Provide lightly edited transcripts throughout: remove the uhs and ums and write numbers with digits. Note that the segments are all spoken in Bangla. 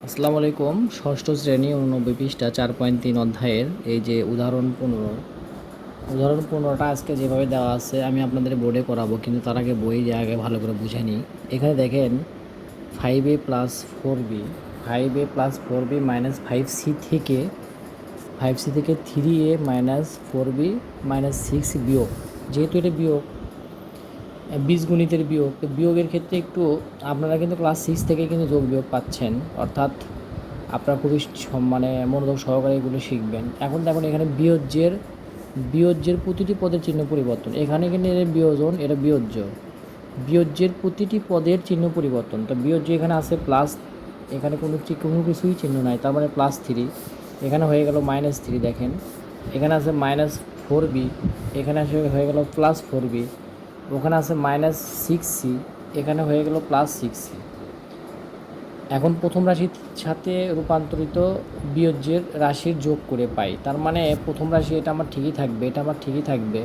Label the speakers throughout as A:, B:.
A: আসসালামু আলাইকুম। ষষ্ঠ শ্রেণী 89 পৃষ্ঠা 4.3 অধ্যায়ের এই যে উদাহরণ 15টা আজকে যেভাবে দেওয়া আছে আমি আপনাদের বোর্ডে করাবো, কিন্তু তার আগে বই আগে ভালো করে বুঝে নিই। এখানে দেখেন 5a+4b 5a+4b মাইনাস 5c থেকে 3a মাইনাস 4b মাইনাস 6 বিয়োগ। যেহেতু এটা বিয়োগ, বীজগণিতের বিয়োগ, তো বিয়োগের ক্ষেত্রে একটু আপনারা কিন্তু ক্লাস 6 থেকে কিন্তু যোগ বিয়োগ পাচ্ছেন, অর্থাৎ আপনারা খুবই মানে মনোযোগ সহকারে এগুলো শিখবেন। এখন দেখুন এখানে বিয়োজ্যের প্রতিটি পদের চিহ্ন পরিবর্তন। এখানে কিন্তু এর বিয়োজন, এটা বিয়োজ্যের প্রতিটি পদের চিহ্ন পরিবর্তন। তো বিয়োজ্য এখানে আছে প্লাস, এখানে কোনো কিছুই চিহ্ন নাই, তার মানে +3। এখানে হয়ে গেল -3। দেখেন এখানে আছে -4b, এখানে হয়ে গেল +4b। ওখানে আছে -6c, এখানে হয়ে গেল +6c। এখন প্রথম রাশির সাথে রূপান্তরিত বিয়োজ্যের রাশির যোগ করে পাই, তার মানে প্রথম রাশি এটা আমার ঠিকই থাকবে,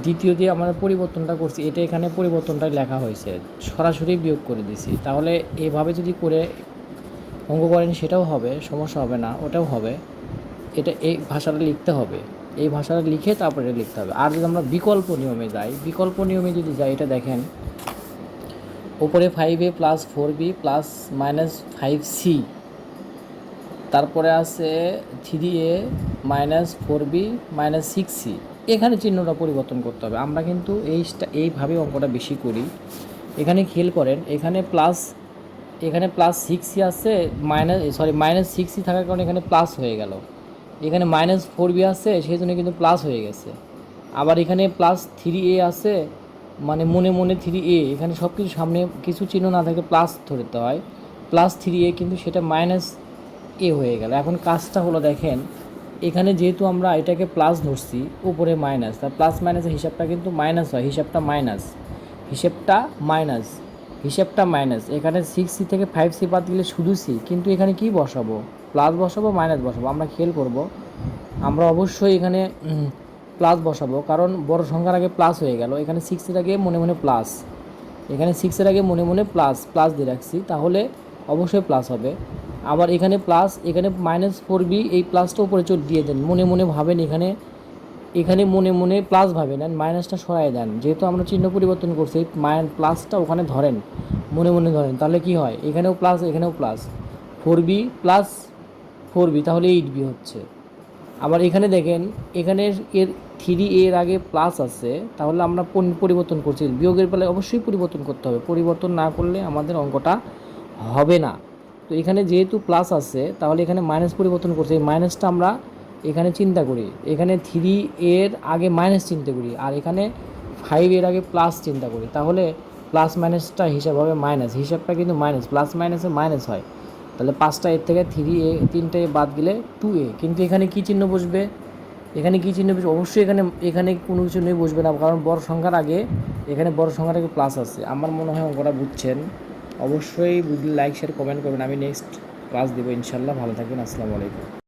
A: দ্বিতীয় দিয়ে আমরা পরিবর্তনটা করছি, এটা এখানে পরিবর্তনটাই লেখা হয়েছে, সরাসরি বিয়োগ করে দিছি। তাহলে এভাবে যদি করে অঙ্ক করেন সেটাও হবে, সমস্যা হবে না, ওটাও হবে। এটা এই ভাষাটা লিখতে হবে, এই ভাষাটা লিখে তারপরে লিখতে হবে। আর যদি আমরা বিকল্প নিয়মে যদি যাই, এটা দেখেন ওপরে 5a+4b প্লাস -5c, তারপরে আছে 3a minus 4b minus 6c। এখানে চিহ্নটা পরিবর্তন করতে হবে। আমরা কিন্তু এইভাবে অঙ্কটা বেশি করি। এখানে খেয়াল করেন, এখানে +6c আছে, -6c থাকার কারণে এখানে প্লাস হয়ে গেল। এখানে -4b আছে, সেই জন্য কিন্তু প্লাস হয়ে গেছে। আবার এখানে +3a আছে, মানে মনে মনে 3a, এখানে সব কিছু সামনে কিছু চিহ্ন না থাকে প্লাস ধরতে হয়, +3a, কিন্তু সেটা -a হয়ে গেল। এখন কাজটা হলো দেখেন, এখানে যেহেতু আমরা এটাকে প্লাস ধরছি, উপরে মাইনাস, তার প্লাস মাইনাসের হিসাবটা কিন্তু মাইনাস হয়, হিসাবটা মাইনাস। এখানে 6c থেকে 5c বাদ দিলে শুধু c, কিন্তু এখানে কি বসাবো, প্লাস বসাবো মাইনাস বসাবো। আমরা খেয়াল করব, আমরা অবশ্যই এখানে প্লাস বসাবো, কারণ বড় সংখ্যার আগে প্লাস হয়ে গেল। এখানে 6-এর আগে মনে মনে প্লাস, প্লাস দিয়ে রাখছি, তাহলে অবশ্যই প্লাস হবে। আবার এখানে প্লাস, এখানে -4b, এই প্লাসটা উপরে দিয়ে দেন, মনে মনে ভাবেন, এখানে মনে মনে প্লাস ভাবেন, আর মাইনাসটা সরাই দেন। যেহেতু আমরা চিহ্ন পরিবর্তন করছি, প্লাসটা ওখানে ধরেন, মনে মনে ধরেন, তাহলে কি হয়, এখানেও প্লাস এখানেও প্লাস, 4b প্লাস 4b, তাহলে 8b হচ্ছে। আবার এখানে দেখেন, এখানে এর 3 এর আগে প্লাস আছে, তাহলে আমরা পরিবর্তন করছি, বিয়োগের বেলায় অবশ্যই পরিবর্তন করতে হবে, পরিবর্তন না করলে আমাদের অঙ্কটা হবে না। তো এখানে যেহেতু প্লাস আছে, তাহলে এখানে মাইনাস পরিবর্তন করছি, এই মাইনাসটা আমরা এখানে চিন্তা করি, এখানে 3 এর আগে মাইনাস চিন্তা করি, আর এখানে 5 এর আগে প্লাস চিন্তা করি, তাহলে প্লাস মাইনাসটা হিসাব হবে মাইনাস, হিসাবটা কিন্তু মাইনাস, প্লাস মাইনাসে মাইনাস হয়। তাহলে 5টা এর থেকে 3 বাদ গেলে 2a, কিন্তু এখানে কী চিহ্ন বসবে, অবশ্যই এখানে কোনো কিছু নেই, বসবে না, কারণ বড় সংখ্যার আগে প্লাস আছে। আমার মনে হয় অঙ্কটা বুঝছেন। অবশ্যই বুঝলে লাইক শেয়ার কমেন্ট করবেন। আমি নেক্সট ক্লাস দেবো ইনশাল্লাহ। ভালো থাকবেন। আসসালামু আলাইকুম।